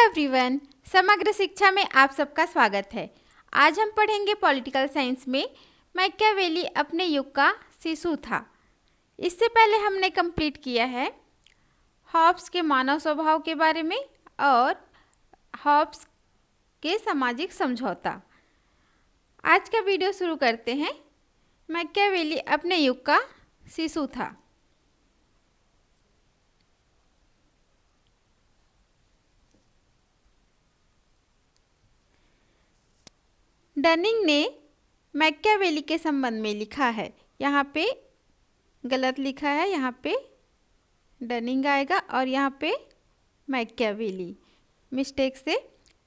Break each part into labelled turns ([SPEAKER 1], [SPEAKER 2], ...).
[SPEAKER 1] Everyone, समग्र शिक्षा में आप सबका स्वागत है। आज हम पढ़ेंगे पॉलिटिकल साइंस में मैकियावेली अपने युग का शिशु था। इससे पहले हमने कंप्लीट किया है हॉब्स के मानव स्वभाव के बारे में और हॉब्स के सामाजिक समझौता। आज का वीडियो शुरू करते हैं। मैकियावेली अपने युग का शिशु था। डनिंग ने मैकियावेली के संबंध में लिखा है। यहाँ पे गलत लिखा है, यहाँ पे डनिंग आएगा और यहाँ पे मैकियावेली, मिस्टेक से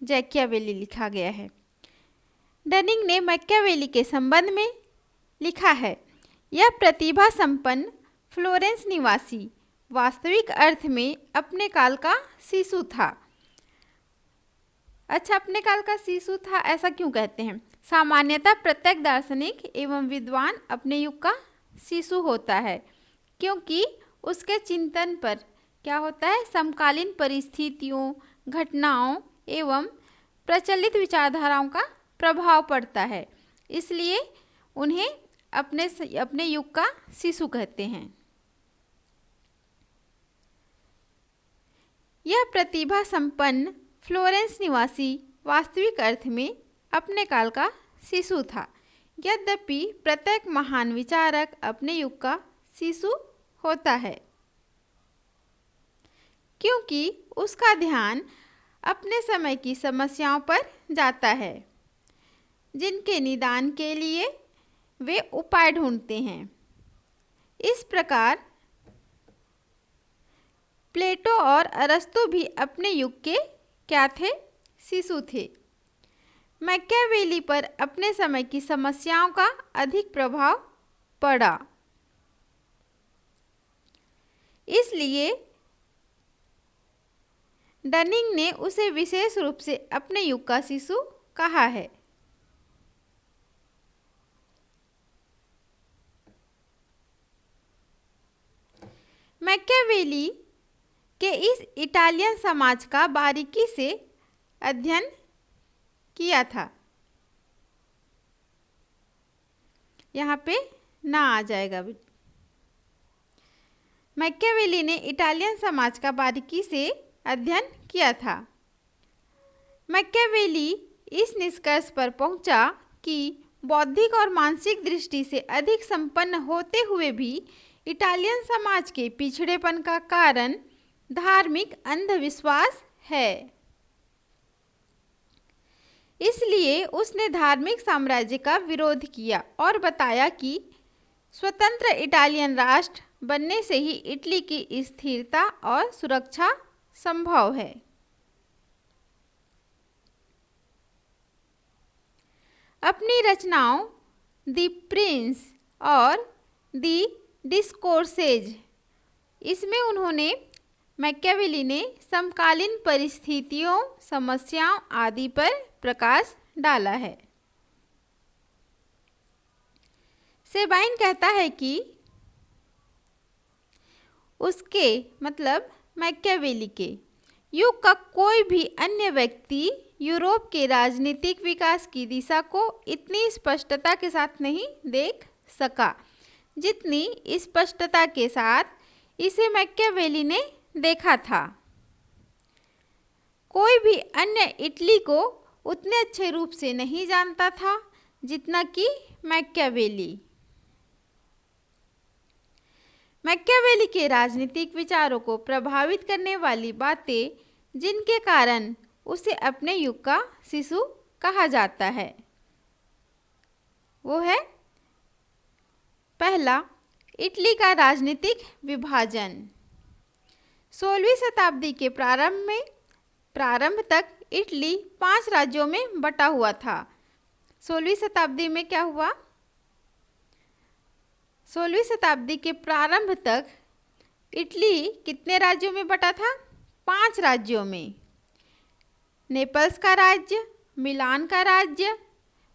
[SPEAKER 1] जैकियावेली लिखा गया है। डनिंग ने मैकियावेली के संबंध में लिखा है, यह प्रतिभा संपन्न फ्लोरेंस निवासी वास्तविक अर्थ में अपने काल का शिशु था। अच्छा, अपने काल का शिशु था ऐसा क्यों कहते हैं? सामान्यतः प्रत्येक दार्शनिक एवं विद्वान अपने युग का शिशु होता है, क्योंकि उसके चिंतन पर क्या होता है, समकालीन परिस्थितियों, घटनाओं एवं प्रचलित विचारधाराओं का प्रभाव पड़ता है। इसलिए उन्हें अपने युग का शिशु कहते हैं। यह प्रतिभा संपन्न फ्लोरेंस निवासी वास्तविक अर्थ में अपने काल का शिशु था। यद्यपि प्रत्येक महान विचारक अपने युग का शिशु होता है, क्योंकि उसका ध्यान अपने समय की समस्याओं पर जाता है, जिनके निदान के लिए वे उपाय ढूंढते हैं। इस प्रकार प्लेटो और अरस्तु भी अपने युग के क्या थे? शिशु थे। मैकियावेली पर अपने समय की समस्याओं का अधिक प्रभाव पड़ा, इसलिए डनिंग ने उसे विशेष रूप से अपने युग का शिशु कहा है। मैकियावेली के इस इटालियन समाज का बारीकी से अध्ययन किया था। यहाँ पे ना आ जाएगा। मैकियावेली ने इटालियन समाज का बारीकी से अध्ययन किया था। मैकियावेली इस निष्कर्ष पर पहुंचा कि बौद्धिक और मानसिक दृष्टि से अधिक संपन्न होते हुए भी इटालियन समाज के पिछड़ेपन का कारण धार्मिक अंधविश्वास है। इसलिए उसने धार्मिक साम्राज्य का विरोध किया और बताया कि स्वतंत्र इटालियन राष्ट्र बनने से ही इटली की स्थिरता और सुरक्षा संभव है। अपनी रचनाओं द प्रिंस और द डिस्कोर्सेज, इसमें उन्होंने मैकियावेली ने समकालीन परिस्थितियों, समस्याओं आदि पर प्रकाश डाला है। सेबाइन कहता है कि उसके मतलब मैकियावेली के युग का कोई भी अन्य व्यक्ति यूरोप के राजनीतिक विकास की दिशा को इतनी स्पष्टता के साथ नहीं देख सका जितनी स्पष्टता के साथ इसे मैकियावेली ने देखा था। कोई भी अन्य इटली को उतने अच्छे रूप से नहीं जानता था जितना कि मैकियावेली। मैकियावेली के राजनीतिक विचारों को प्रभावित करने वाली बातें, जिनके कारण उसे अपने युग का शिशु कहा जाता है, वो है पहला, इटली का राजनीतिक विभाजन। 16वीं शताब्दी के प्रारंभ तक इटली 5 राज्यों में बटा हुआ था। 16वीं शताब्दी में क्या हुआ? 16वीं शताब्दी के प्रारंभ तक इटली कितने राज्यों में बटा था? 5 राज्यों में। नेपल्स का राज्य, मिलान का राज्य,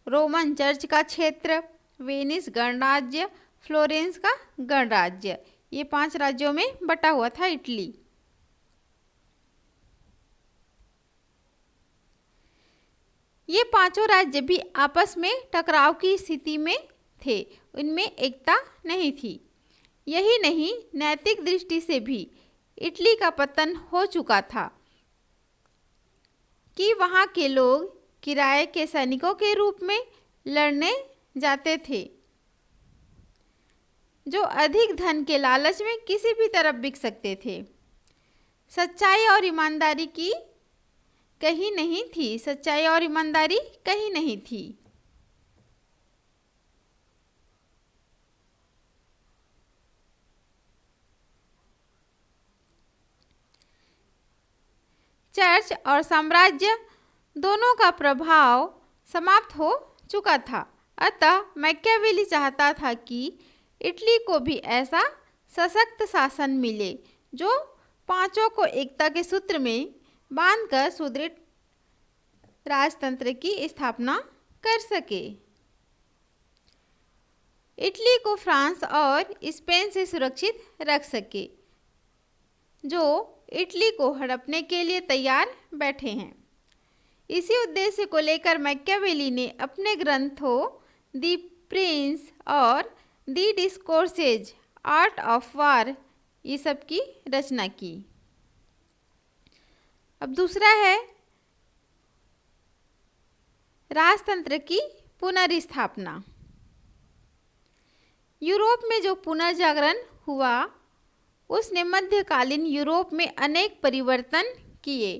[SPEAKER 1] रोमन चर्च का क्षेत्र, वेनिस गणराज्य, फ्लोरेंस का गणराज्य, ये 5 राज्यों में बटा हुआ था इटली। ये पांचों राज्य भी आपस में टकराव की स्थिति में थे, उनमें एकता नहीं थी। यही नहीं, नैतिक दृष्टि से भी इटली का पतन हो चुका था कि वहाँ के लोग किराए के सैनिकों के रूप में लड़ने जाते थे, जो अधिक धन के लालच में किसी भी तरफ बिक सकते थे। सच्चाई और ईमानदारी की कहीं नहीं थी, सच्चाई और ईमानदारी कहीं नहीं थी। चर्च और साम्राज्य दोनों का प्रभाव समाप्त हो चुका था, अतः मैकियावेली चाहता था कि इटली को भी ऐसा सशक्त शासन मिले जो पांचों को एकता के सूत्र में बांधकर सुदृढ़ राजतंत्र की स्थापना कर सके। इटली को फ्रांस और स्पेन से सुरक्षित रख सके, जो इटली को हड़पने के लिए तैयार बैठे हैं। इसी उद्देश्य को लेकर मैकियावेली ने अपने ग्रंथों दी प्रिंस और दी डिस्कोर्सेज आर्ट ऑफ वार ये सब की रचना की। अब दूसरा है राजतंत्र की पुनर्स्थापना। यूरोप में जो पुनर्जागरण हुआ उसने मध्यकालीन यूरोप में अनेक परिवर्तन किए।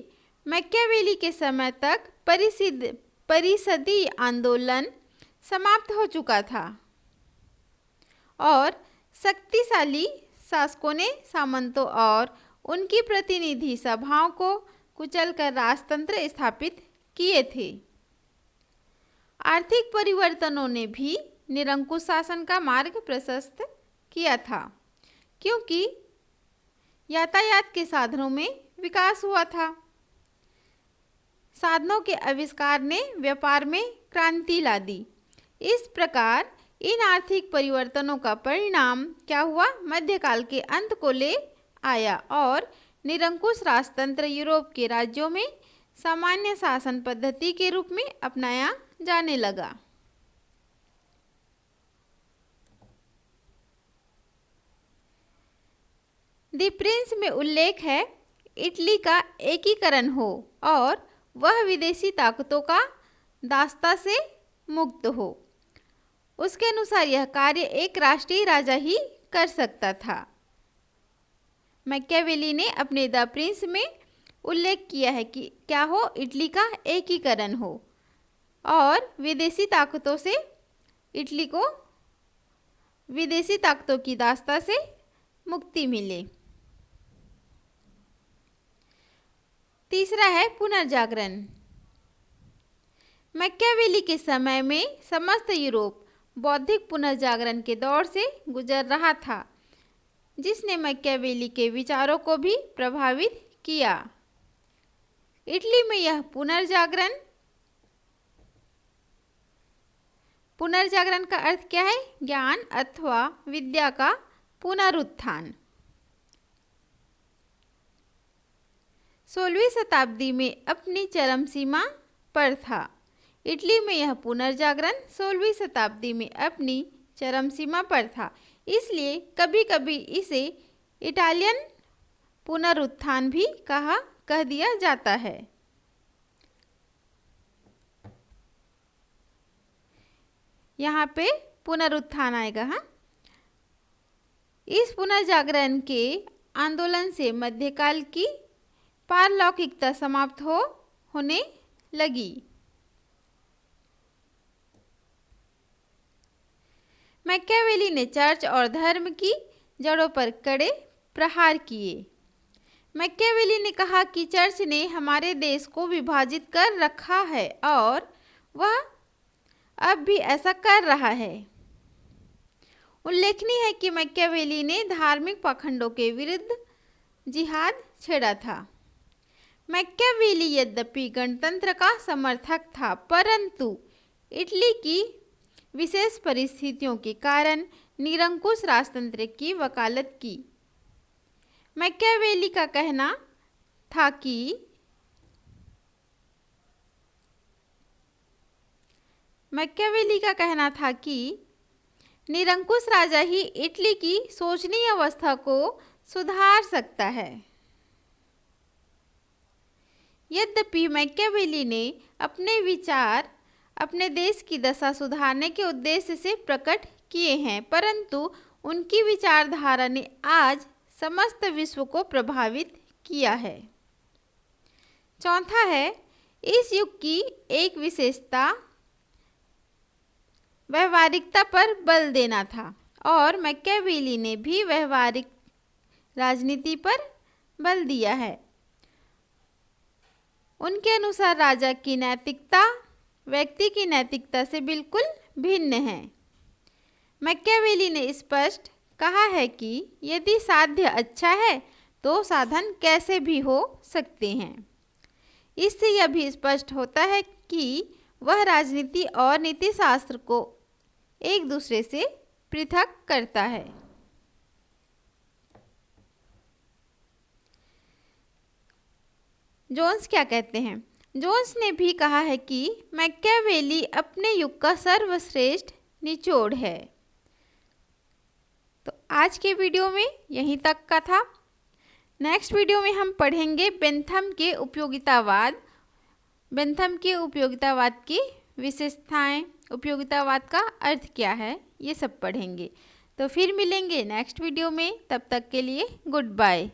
[SPEAKER 1] मैकियावेली के समय तक परिषदीय आंदोलन समाप्त हो चुका था और शक्तिशाली शासकों ने सामंतों और उनकी प्रतिनिधि सभाओं को कुचलकर राजतंत्र स्थापित किए थे। आर्थिक परिवर्तनों ने भी निरंकुश शासन का मार्ग प्रशस्त किया था, क्योंकि यातायात के साधनों में विकास हुआ था। साधनों के आविष्कार ने व्यापार में क्रांति ला दी। इस प्रकार इन आर्थिक परिवर्तनों का परिणाम क्या हुआ? मध्यकाल के अंत को ले आया और निरंकुश राजतंत्र यूरोप के राज्यों में सामान्य शासन पद्धति के रूप में अपनाया जाने लगा। दी प्रिंस में उल्लेख है इटली का एकीकरण हो और वह विदेशी ताकतों का दास्ता से मुक्त हो। उसके अनुसार यह कार्य एक राष्ट्रीय राजा ही कर सकता था। मैकियावेली ने अपने द प्रिंस में उल्लेख किया है कि क्या हो, इटली का एकीकरण हो और विदेशी ताकतों से इटली को विदेशी ताकतों की दास्ता से मुक्ति मिले। तीसरा है पुनर्जागरण। मैकियावेली के समय में समस्त यूरोप बौद्धिक पुनर्जागरण के दौर से गुजर रहा था, जिसने मैकियावेली के विचारों को भी प्रभावित किया। इटली में यह पुनर्जागरण का अर्थ क्या है? ज्ञान अथवा विद्या का पुनरुत्थान। 16वीं शताब्दी में अपनी चरम सीमा पर था। इटली में यह पुनर्जागरण 16वीं शताब्दी में अपनी चरम सीमा पर था, इसलिए कभी कभी इसे इटालियन पुनरुत्थान भी कह दिया जाता है। यहाँ पे पुनरुत्थान आएगा। हाँ, इस पुनर्जागरण के आंदोलन से मध्यकाल की पारलौकिकता समाप्त होने लगी। मैकियावेली ने चर्च और धर्म की जड़ों पर कड़े प्रहार किए। मैकियावेली ने कहा कि चर्च ने हमारे देश को विभाजित कर रखा है और वह अब भी ऐसा कर रहा है। उल्लेखनीय है कि मैकियावेली ने धार्मिक पाखंडों के विरुद्ध जिहाद छेड़ा था। मैकियावेली यद्यपि गणतंत्र का समर्थक था, परंतु इटली की विशेष परिस्थितियों के कारण निरंकुश राजतंत्र की वकालत की। मैकियावेली का कहना था कि मैकियावेली का कहना था कि निरंकुश राजा ही इटली की शोचनीय अवस्था को सुधार सकता है। यद्यपि मैकियावेली ने अपने विचार अपने देश की दशा सुधारने के उद्देश्य से प्रकट किए हैं, परंतु उनकी विचारधारा ने आज समस्त विश्व को प्रभावित किया है। चौथा है, इस युग की एक विशेषता व्यवहारिकता पर बल देना था और मैकियावेली ने भी व्यवहारिक राजनीति पर बल दिया है। उनके अनुसार राजा की नैतिकता व्यक्ति की नैतिकता से बिल्कुल भिन्न है। मैकियावेली ने स्पष्ट कहा है कि यदि साध्य अच्छा है तो साधन कैसे भी हो सकते हैं। इससे यह भी स्पष्ट होता है कि वह राजनीति और नीतिशास्त्र को एक दूसरे से पृथक करता है। जोन्स क्या कहते हैं? जोन्स ने भी कहा है कि मैकियावेली अपने युग का सर्वश्रेष्ठ निचोड़ है। तो आज के वीडियो में यहीं तक का था। नेक्स्ट वीडियो में हम पढ़ेंगे बेंथम के उपयोगितावाद, बेंथम के उपयोगितावाद की विशेषताएं, उपयोगितावाद का अर्थ क्या है, ये सब पढ़ेंगे। तो फिर मिलेंगे नेक्स्ट वीडियो में, तब तक के लिए गुड बाय।